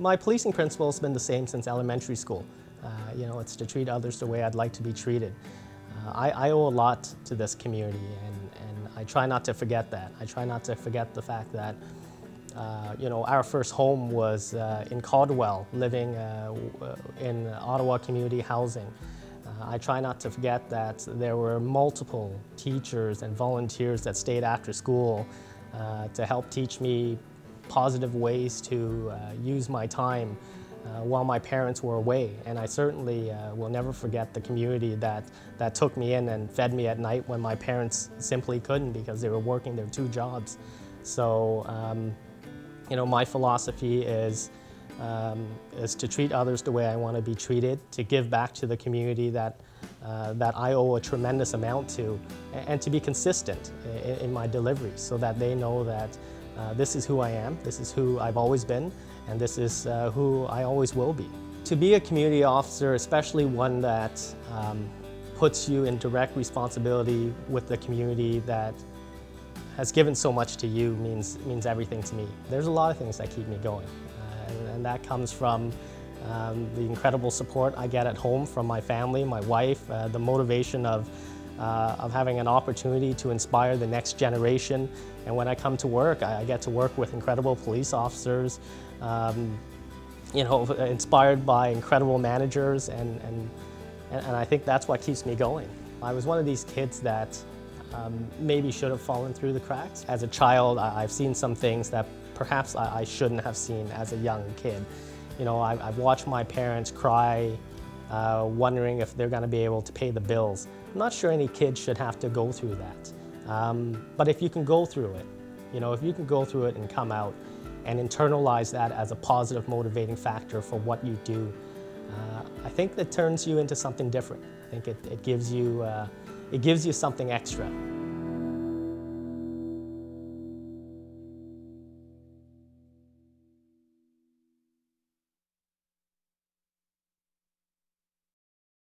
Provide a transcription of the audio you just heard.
My policing principle has been the same since elementary school. It's to treat others the way I'd like to be treated. I owe a lot to this community, and I try not to forget that. I try not to forget the fact that our first home was in Caldwell, living in Ottawa Community Housing. I try not to forget that there were multiple teachers and volunteers that stayed after school to help teach me positive ways to use my time while my parents were away. And I certainly will never forget the community that took me in and fed me at night when my parents simply couldn't because they were working their 2 jobs. So, my philosophy is to treat others the way I want to be treated, to give back to the community that I owe a tremendous amount to, and to be consistent in my delivery so that they know that this is who I am, this is who I've always been, and this is who I always will be. To be a community officer, especially one that puts you in direct responsibility with the community that has given so much to you, means everything to me. There's a lot of things that keep me going, and that comes from the incredible support I get at home from my family, my wife, the motivation of having an opportunity to inspire the next generation. And when I come to work, I get to work with incredible police officers, inspired by incredible managers, and I think that's what keeps me going. I was one of these kids that maybe should have fallen through the cracks. As a child, I've seen some things that perhaps I shouldn't have seen as a young kid. I've watched my parents cry, wondering if they're going to be able to pay the bills. I'm not sure any kid should have to go through that. But if you can go through it, if you can go through it and come out and internalize that as a positive motivating factor for what you do, I think that turns you into something different. I think it gives you something extra.